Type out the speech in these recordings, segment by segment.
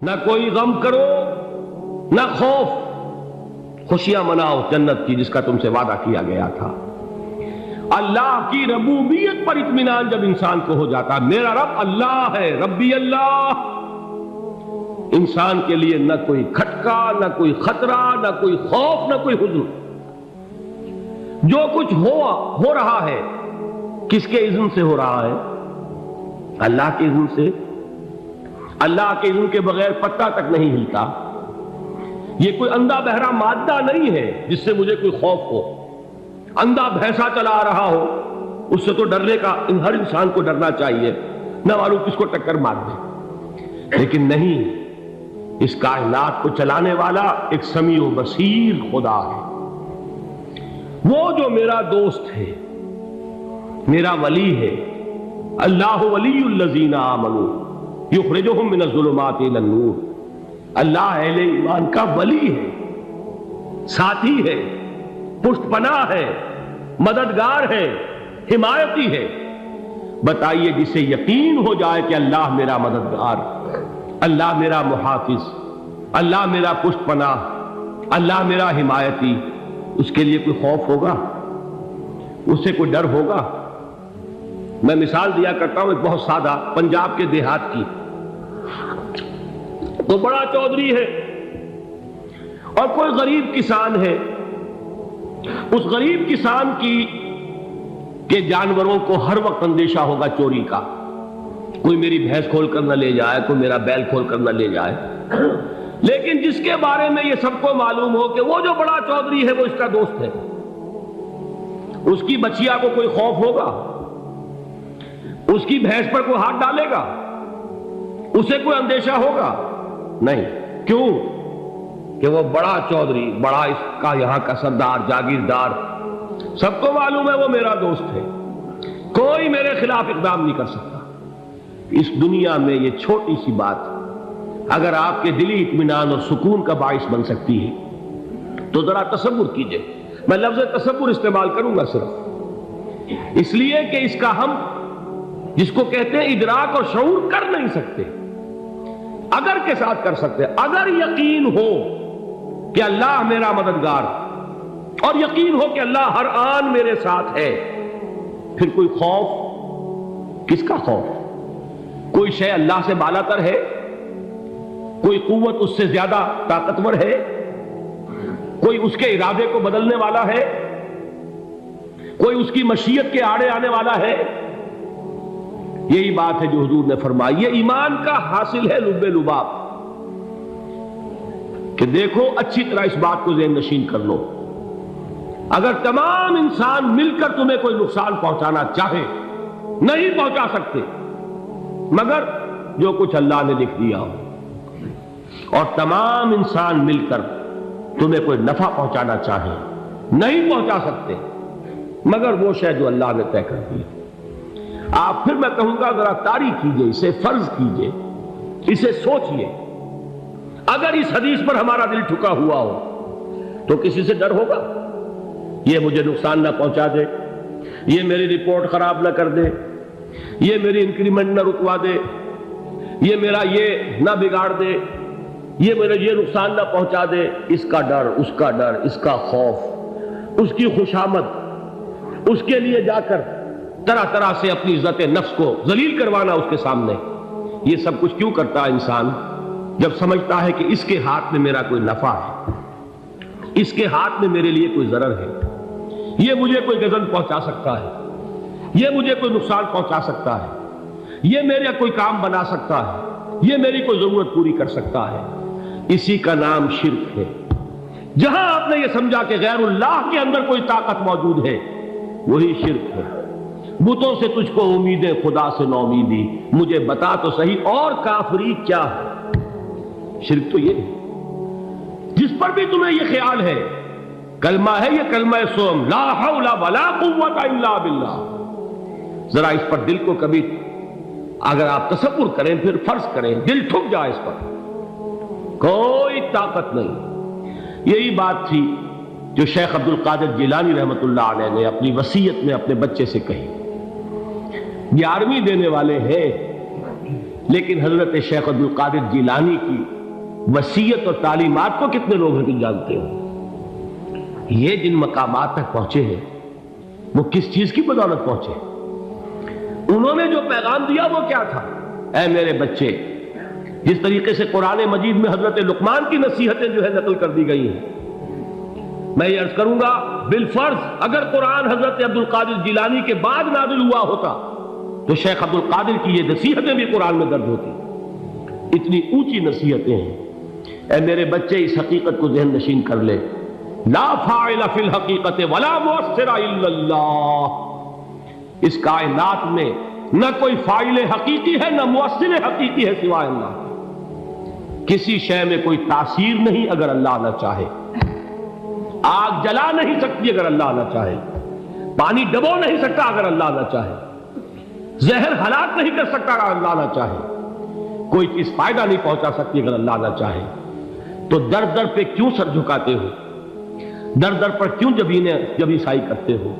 نہ کوئی غم کرو نہ خوف، خوشیاں مناؤ جنت کی جس کا تم سے وعدہ کیا گیا تھا۔ اللہ کی ربوبیت پر اطمینان جب انسان کو ہو جاتا، میرا رب اللہ ہے، ربی اللہ، انسان کے لیے نہ کوئی کھٹکا، نہ کوئی خطرہ، نہ کوئی خوف، نہ کوئی حزن۔ جو کچھ ہو رہا ہے کس کے اذن سے ہو رہا ہے؟ اللہ کے اذن سے۔ اللہ کے اذن کے بغیر پتہ تک نہیں ہلتا۔ یہ کوئی اندھا بہرا مادہ نہیں ہے جس سے مجھے کوئی خوف ہو۔ اندھا بھینسا چلا رہا ہو اس سے تو ڈرنے کا ہر انسان کو ڈرنا چاہیے، نہ معلوم کس کو ٹکر مار دے۔ لیکن نہیں، اس کائنات کو چلانے والا ایک سمیع و بصیر خدا ہے، وہ جو میرا دوست ہے، میرا ولی ہے۔ اللہ ولی الذین آمنوا یخرجہم من الظلمات الی النور۔ اللہ اہل ایمان کا ولی ہے، ساتھی ہے، پشت پناہ ہے، مددگار ہے، حمایتی ہے۔ بتائیے جسے یقین ہو جائے کہ اللہ میرا مددگار، اللہ میرا محافظ، اللہ میرا پشت پناہ، اللہ میرا حمایتی، اس کے لیے کوئی خوف ہوگا؟ اس سے کوئی ڈر ہوگا؟ میں مثال دیا کرتا ہوں ایک بہت سادہ، پنجاب کے دیہات کی۔ تو بڑا چودھری ہے اور کوئی غریب کسان ہے۔ اس غریب کسان کے جانوروں کو ہر وقت اندیشہ ہوگا چوری کا، کوئی میری بھینس کھول کر نہ لے جائے، کوئی میرا بیل کھول کر نہ لے جائے۔ لیکن جس کے بارے میں یہ سب کو معلوم ہو کہ وہ جو بڑا چودھری ہے وہ اس کا دوست ہے، اس کی بچیا کو کوئی خوف ہوگا؟ اس کی بھینس پر کوئی ہاتھ ڈالے گا؟ اسے کوئی اندیشہ ہوگا؟ نہیں۔ کیوں؟ کہ وہ بڑا چودھری، بڑا اس کا یہاں کا سردار، جاگیردار، سب کو معلوم ہے وہ میرا دوست ہے، کوئی میرے خلاف اقدام نہیں کر سکتا۔ اس دنیا میں یہ چھوٹی سی بات اگر آپ کے دلی اطمینان اور سکون کا باعث بن سکتی ہے تو ذرا تصور کیجئے۔ میں لفظ تصور استعمال کروں گا صرف اس لیے کہ اس کا ہم جس کو کہتے ہیں ادراک اور شعور کر نہیں سکتے، اگر کے ساتھ کر سکتے۔ اگر یقین ہو کہ اللہ میرا مددگار اور یقین ہو کہ اللہ ہر آن میرے ساتھ ہے، پھر کوئی خوف؟ کس کا خوف؟ کوئی شے اللہ سے بالا تر ہے؟ کوئی قوت اس سے زیادہ طاقتور ہے؟ کوئی اس کے ارادے کو بدلنے والا ہے؟ کوئی اس کی مشیت کے آڑے آنے والا ہے؟ یہی بات ہے جو حضور نے فرمائی، یہ ایمان کا حاصل ہے لب لباب، کہ دیکھو اچھی طرح اس بات کو ذہن نشین کر لو، اگر تمام انسان مل کر تمہیں کوئی نقصان پہنچانا چاہے نہیں پہنچا سکتے، مگر جو کچھ اللہ نے لکھ دیا ہو، اور تمام انسان مل کر تمہیں کوئی نفع پہنچانا چاہے نہیں پہنچا سکتے، مگر وہ شے جو اللہ نے طے کر دی۔ آپ پھر میں کہوں گا ذرا طاری کیجئے، اسے فرض کیجئے، اسے سوچئے۔ اگر اس حدیث پر ہمارا دل ٹھکا ہوا ہو تو کسی سے ڈر ہوگا؟ یہ مجھے نقصان نہ پہنچا دے، یہ میری رپورٹ خراب نہ کر دے، یہ میری انکریمنٹ نہ رکوا دے، یہ میرا یہ نہ بگاڑ دے، یہ میرا یہ نقصان نہ پہنچا دے۔ اس کا ڈر، اس کا ڈر، اس کا خوف، اس کی خوشامد، اس کے لیے جا کر طرح طرح سے اپنی عزت نفس کو ذلیل کروانا اس کے سامنے، یہ سب کچھ کیوں کرتا ہے انسان؟ جب سمجھتا ہے کہ اس کے ہاتھ میں میرا کوئی نفع ہے، اس کے ہاتھ میں میرے لیے کوئی ضرر ہے، یہ مجھے کوئی غضب پہنچا سکتا ہے، یہ مجھے کوئی نقصان پہنچا سکتا ہے، یہ میرا کوئی کام بنا سکتا ہے، یہ میری کوئی ضرورت پوری کر سکتا ہے، اسی کا نام شرک ہے۔ جہاں آپ نے یہ سمجھا کہ غیر اللہ کے اندر کوئی طاقت موجود ہے، وہی شرک ہے۔ بتوں سے تجھ کو امیدیں، خدا سے نو امیدی، مجھے بتا تو صحیح اور کافری کیا ہے؟ شرک تو یہ ہے۔ جس پر بھی تمہیں یہ خیال ہے، کلمہ ہے یہ کلمہ سوم، لا حول ولا قوت الا باللہ، ذرا اس پر دل کو کبھی اگر آپ تصور کریں، پھر فرض کریں، دل ٹھک جائے اس پر، کوئی طاقت نہیں۔ یہی بات تھی جو شیخ عبد القادر جیلانی رحمۃ اللہ علیہ نے اپنی وصیت میں اپنے بچے سے کہی۔ 11ویں دینے والے ہیں، لیکن حضرت شیخ عبد القادر جیلانی کی وصیت اور تعلیمات کو کتنے لوگ ہیں تم جانتے ہو؟ یہ جن مقامات تک پہنچے ہیں وہ کس چیز کی بدولت پہنچے؟ انہوں نے جو پیغام دیا وہ کیا تھا؟ اے میرے بچے، جس طریقے سے قرآن مجید میں حضرت لقمان کی نصیحتیں جو ہے نقل کر دی گئی ہیں، میں یہ عرض کروں گا بالفرض اگر قرآن حضرت عبد القادر جیلانی کے بعد نازل ہوا ہوتا تو شیخ عبد القادر کی یہ نصیحتیں بھی قرآن میں درج ہوتی۔ اتنی اونچی نصیحتیں ہیں۔ اے میرے بچے، اس حقیقت کو ذہن نشین کر لے، لا فاعل فی الحقیقت ولا مؤثر الا اللہ۔ اس کائنات میں نہ کوئی فاعل حقیقی ہے نہ مؤثر حقیقی ہے سوائے اللہ۔ کسی شے میں کوئی تاثیر نہیں اگر اللہ نہ چاہے۔ آگ جلا نہیں سکتی اگر اللہ نہ چاہے، پانی ڈبو نہیں سکتا اگر اللہ نہ چاہے، زہر ہلاک نہیں کر سکتا اگر اللہ نہ چاہے، کوئی چیز فائدہ نہیں پہنچا سکتی اگر اللہ نہ چاہے۔ تو در در پہ کیوں سر جھکاتے ہو؟ در در پر کیوں جبیں سائی کرتے ہو؟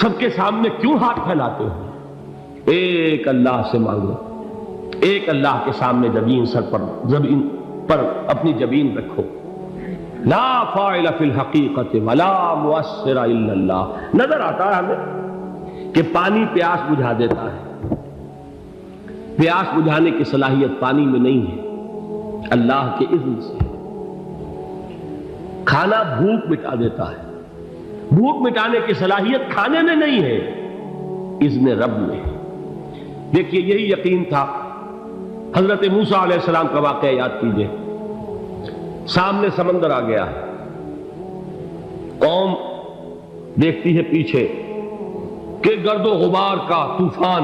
سب کے سامنے کیوں ہاتھ پھیلاتے ہو؟ ایک اللہ سے مانگو، ایک اللہ کے سامنے زمین پر اپنی جبین رکھو۔ لا فاعل فی الحقیقت ولا مؤثر الا اللہ۔ نظر آتا ہے ہمیں کہ پانی پیاس بجھا دیتا ہے، پیاس بجھانے کی صلاحیت پانی میں نہیں ہے، اللہ کے اذن سے۔ کھانا بھوک مٹا دیتا ہے، بھوک مٹانے کی صلاحیت کھانے میں نہیں ہے، اذن رب میں۔ دیکھیے یہی یقین تھا حضرت موسیٰ علیہ السلام کا واقعہ یاد کیجئے۔ سامنے سمندر آ گیا ہے، قوم دیکھتی ہے پیچھے کہ گرد و غبار کا طوفان۔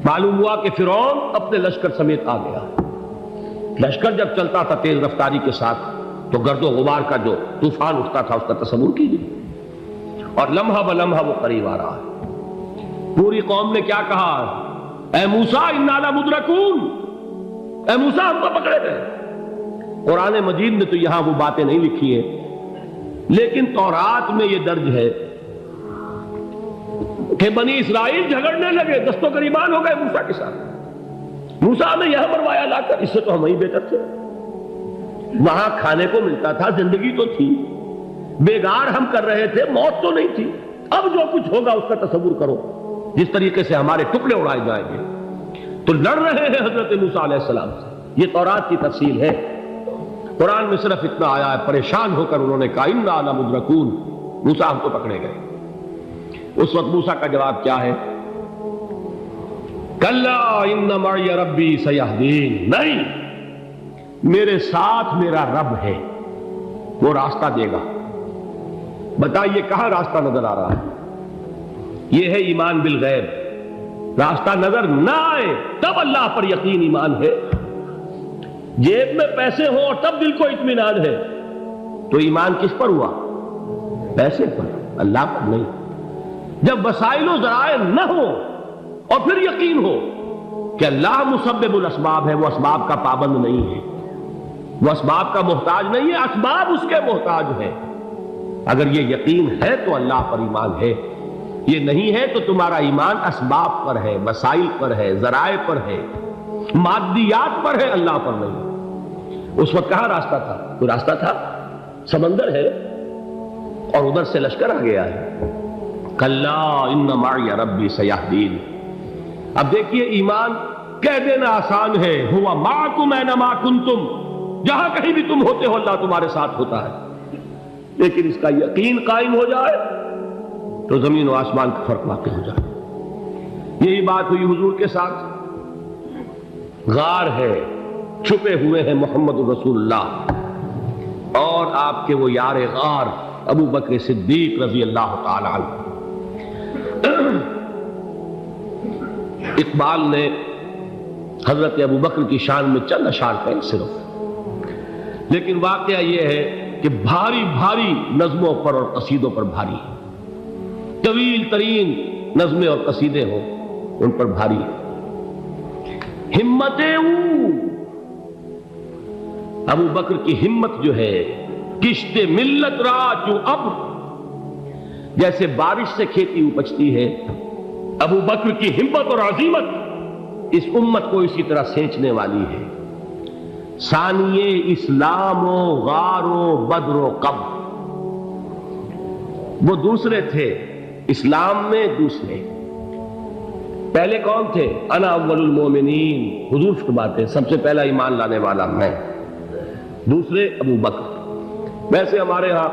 معلوم ہوا کہ فرعون اپنے لشکر سمیت آ گیا۔ لشکر جب چلتا تھا تیز رفتاری کے ساتھ تو گرد و غبار کا جو طوفان اٹھتا تھا اس کا تصور کیجیے، اور لمحہ بلمحہ وہ قریب آ رہا ہے۔ پوری قوم نے کیا کہا؟ اے موسیٰ انا لمدرکون، اے موسیٰ ہم کو پکڑے گئے۔ قرآن مجید نے تو یہاں وہ باتیں نہیں لکھی ہیں، لیکن تورات میں یہ درج ہے کہ بنی اسرائیل جھگڑنے لگے، دست و گریبان ہو گئے موسیٰ کے ساتھ۔ موسیٰ نے یہاں مروایا لا کر، اس سے تو ہم ہی بہتر تھے، وہاں کھانے کو ملتا تھا، زندگی تو تھی، بیگار ہم کر رہے تھے، موت تو نہیں تھی۔ اب جو کچھ ہوگا اس کا تصور کرو، جس طریقے سے ہمارے ٹکڑے اڑائے جائیں گے۔ تو لڑ رہے ہیں حضرت موسیٰ علیہ السلام سے۔ یہ تورات کی تفصیل ہے، قرآن میں صرف اتنا آیا ہے، پریشان ہو کر انہوں نے کہا انا لمدرکون، موسیٰ ہم کو پکڑے گئے۔ اس وقت موسیٰ کا جواب کیا ہے؟ کلا ان معی ربی سیہدین، نہیں، میرے ساتھ میرا رب ہے، وہ راستہ دے گا۔ بتائیے کہاں راستہ نظر آ رہا ہے؟ یہ ہے ایمان بالغیب۔ راستہ نظر نہ آئے تب اللہ پر یقین ایمان ہے۔ جیب میں پیسے ہوں اور تب دل کو اطمینان ہے تو ایمان کس پر ہوا؟ پیسے پر، اللہ پر نہیں۔ جب وسائل و ذرائع نہ ہو اور پھر یقین ہو کہ اللہ مسبب الاسباب ہے، وہ اسباب کا پابند نہیں ہے، وہ اسباب کا محتاج نہیں ہے، اسباب اس کے محتاج ہے۔ اگر یہ یقین ہے تو اللہ پر ایمان ہے، یہ نہیں ہے تو تمہارا ایمان اسباب پر ہے، وسائل پر ہے، ذرائع پر ہے، مادیات پر ہے، اللہ پر نہیں۔ اس وقت کہاں راستہ تھا؟ کوئی راستہ تھا؟ سمندر ہے اور ادھر سے لشکر آ گیا ہے۔ کلا ان معی ربی سیہدین۔ اب دیکھیے ایمان کہہ دینا آسان ہے، ہوا معکم اینما کنتم، جہاں کہیں بھی تم ہوتے ہو اللہ تمہارے ساتھ ہوتا ہے، لیکن اس کا یقین قائم ہو جائے تو زمین و آسمان کا فرق واقع ہو جائے۔ یہی بات ہوئی حضور کے ساتھ۔ غار ہے، چھپے ہوئے ہیں محمد رسول اللہ اور آپ کے وہ یار غار ابو بکر صدیق رضی اللہ تعالی عنہ۔ اقبال نے حضرت ابو بکر کی شان میں چند اشعار کہیں صرف، لیکن واقعہ یہ ہے کہ بھاری بھاری نظموں پر اور قصیدوں پر بھاری ہے، طویل ترین نظمیں اور قصیدے ہوں ان پر بھاری ہے۔ ہمتیں ابو بکر کی ہمت جو ہے، کشت ملت را جو ابر، جیسے بارش سے کھیتی اپجتی ہے، ابو بکر کی ہمت اور عزیمت اس امت کو اسی طرح سینچنے والی ہے۔ ثانیے اسلام و غار و بدر و قبر، وہ دوسرے تھے اسلام میں، دوسرے پہلے کون تھے؟ انا اول المومنین، حضور فرماتے سب سے پہلا ایمان لانے والا میں، دوسرے ابو بکر۔ ویسے ہمارے ہاں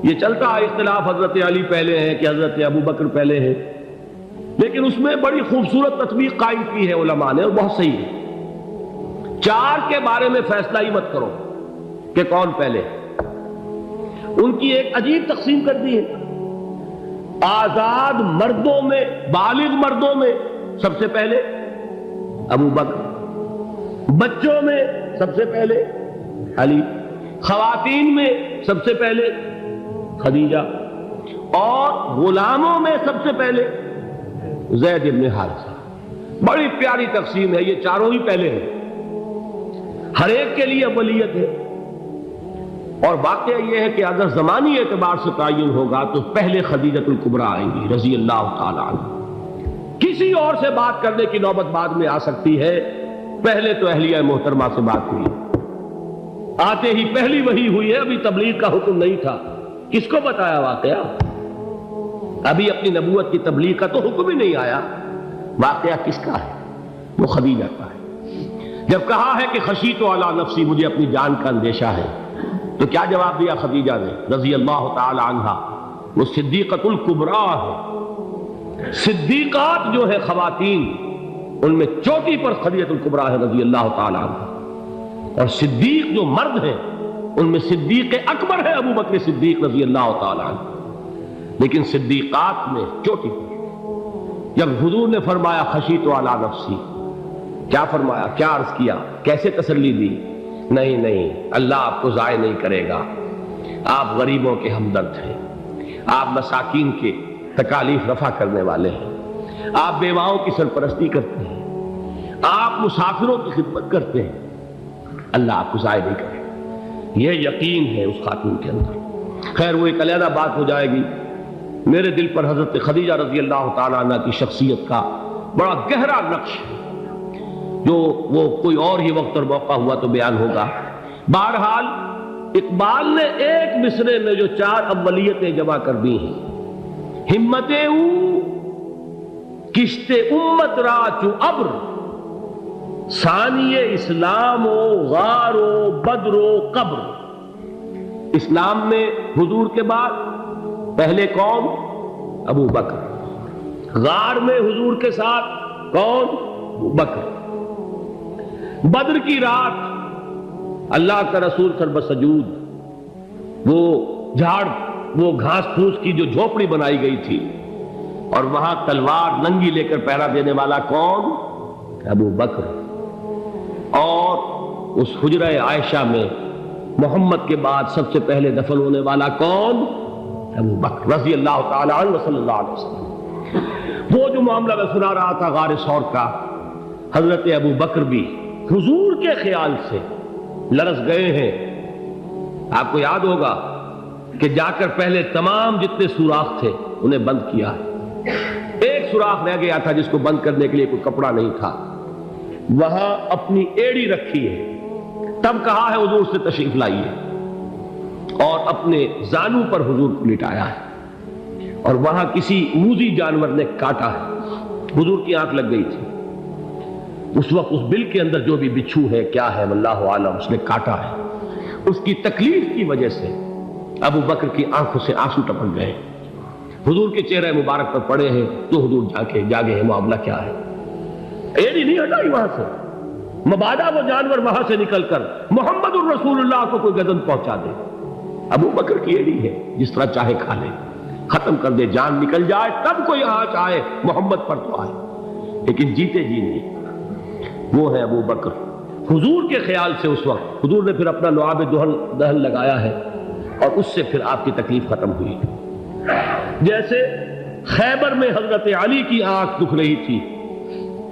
یہ چلتا ہے اختلاف، حضرت علی پہلے ہیں کہ حضرت ابو بکر پہلے ہیں، لیکن اس میں بڑی خوبصورت تطبیق قائم کی ہے علماء نے، اور بہت صحیح ہے۔ چار کے بارے میں فیصلہ ہی مت کرو کہ کون پہلے، ان کی ایک عجیب تقسیم کر دی ہے۔ آزاد مردوں میں، بالغ مردوں میں سب سے پہلے ابو بکر، بچوں میں سب سے پہلے علی، خواتین میں سب سے پہلے خدیجہ، اور غلاموں میں سب سے پہلے زید بن حارثہ۔ بڑی پیاری تقسیم ہے، یہ چاروں ہی پہلے ہیں، ہر ایک کے لیے اولیت ہے۔ اور واقعہ یہ ہے کہ اگر زمانی اعتبار سے تعین ہوگا تو پہلے خدیجۃ الکبریٰ آئیں گی رضی اللہ تعالی عنہ، کسی اور سے بات کرنے کی نوبت بعد میں آ سکتی ہے، پہلے تو اہلیہ محترمہ سے بات ہوئی، آتے ہی پہلی وحی ہوئی ہے، ابھی تبلیغ کا حکم نہیں تھا۔ کس کو بتایا واقعہ؟ ابھی اپنی نبوت کی تبلیغ کا تو حکم ہی نہیں آیا، واقعہ کس کا ہے؟ وہ خدیجہ کا ہے۔ جب کہا ہے کہ خشیت علی نفسی، مجھے اپنی جان کا اندیشہ ہے، تو کیا جواب دیا خدیجہ نے رضی اللہ تعالی عنہا؟ وہ صدیقۃ الکبریٰ ہے، صدیقات جو ہے خواتین ان میں چوٹی پر خدیجۃ الکبریٰ ہے رضی اللہ تعالی عنہا، اور صدیق جو مرد ہیں ان میں صدیق اکبر ہے ابو بکر صدیق رضی اللہ تعالی عنہ، لیکن صدیقات میں چوٹی پر۔ جب حضور نے فرمایا خشیت علی نفسی، کیا فرمایا، کیا عرض کیا، کیسے تسلی دی؟ نہیں نہیں، اللہ آپ کو ضائع نہیں کرے گا، آپ غریبوں کے ہمدرد ہیں، آپ مساکین کے تکالیف رفع کرنے والے ہیں، آپ بیواؤں کی سرپرستی کرتے ہیں، آپ مسافروں کی خدمت کرتے ہیں، اللہ آپ کو ضائع نہیں کرے گا۔ یہ یقین ہے اس خاتون کے اندر۔ خیر وہ ایک علیحدہ بات ہو جائے گی۔ میرے دل پر حضرت خدیجہ رضی اللہ تعالیٰ عنہ کی شخصیت کا بڑا گہرا نقش ہے، جو وہ کوئی اور ہی وقت اور موقع ہوا تو بیان ہوگا۔ بہرحال اقبال نے ایک مصرے میں جو چار اولیتیں جمع کر دی ہیں، ہمتیں او کشت امت را چو ابر، ثانی اسلام و غار و بدر و قبر۔ اسلام میں حضور کے بعد پہلے کون؟ ابو بکر۔ غار میں حضور کے ساتھ کون؟ ابو بکر۔ بدر کی رات اللہ کا رسول سر بسجود، وہ جھاڑ، وہ گھاس پھوس کی جو جھوپڑی بنائی گئی تھی، اور وہاں تلوار ننگی لے کر پہرا دینے والا کون؟ ابو بکر۔ اور اس حجرہ عائشہ میں محمد کے بعد سب سے پہلے دفن ہونے والا کون؟ ابو بکر رضی اللہ تعالی عنہ وصلی اللہ علیہ وسلم۔ وہ جو معاملہ میں سنا رہا تھا غار ثور کا، حضرت ابو بکر بھی حضور کے خیال سے لرز گئے ہیں۔ آپ کو یاد ہوگا کہ جا کر پہلے تمام جتنے سوراخ تھے انہیں بند کیا ہے، ایک سوراخ رہ گیا تھا جس کو بند کرنے کے لیے کوئی کپڑا نہیں تھا، وہاں اپنی ایڑی رکھی ہے، تب کہا ہے حضور سے تشریف لائیے، اور اپنے زانو پر حضور کو لٹایا ہے، اور وہاں کسی موذی جانور نے کاٹا ہے، حضور کی آنکھ لگ گئی تھی، اس وقت اس بل کے اندر جو بھی بچھو ہے کیا ہے واللہ عالم، اس نے کاٹا ہے، اس کی تکلیف کی وجہ سے ابو بکر کی آنکھوں سے آنسو ٹپک گئے، حضور کے چہرے مبارک پر پڑے ہیں، تو حضور جاگے ہیں، معاملہ کیا ہے؟ ایڑی نہیں ہٹائی وہاں سے، مبادا وہ جانور وہاں سے نکل کر محمد الرسول اللہ کو کوئی گزن پہنچا دے، ابو بکر کی ایڑی ہے، جس طرح چاہے کھا لے، ختم کر دے، جان نکل جائے تب کوئی آنچ آئے، محمد پر تو آئے، لیکن جیتے جی نہیں۔ وہ ہے ابو بکر۔ حضور کے خیال سے اس وقت حضور نے پھر اپنا لعاب دہن لگایا ہے، اور اس سے پھر آپ کی تکلیف ختم ہوئی۔ جیسے خیبر میں حضرت علی کی آنکھ دکھ رہی تھی،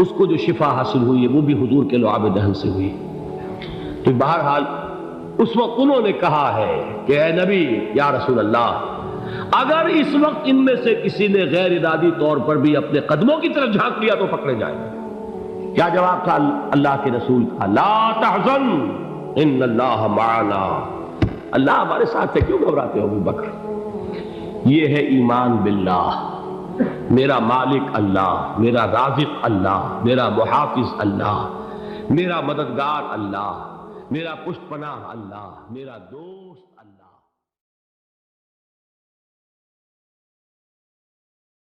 اس کو جو شفا حاصل ہوئی ہے وہ بھی حضور کے لعاب دہن سے ہوئی۔ تو بہرحال اس وقت انہوں نے کہا ہے کہ اے نبی یا رسول اللہ، اگر اس وقت ان میں سے کسی نے غیر ارادی طور پر بھی اپنے قدموں کی طرف جھانک لیا تو پکڑے جائیں گے، کیا جواب تھا اللہ کے رسول کا؟ لا تحزن ان اللہ معنا، اللہ ہمارے ساتھ ہے، کیوں گھبراتے ہو ابو بکر؟ یہ ہے ایمان باللہ، میرا مالک اللہ، میرا رازق اللہ، میرا محافظ اللہ، میرا مددگار اللہ، میرا پشت پناہ اللہ، میرا دوست اللہ۔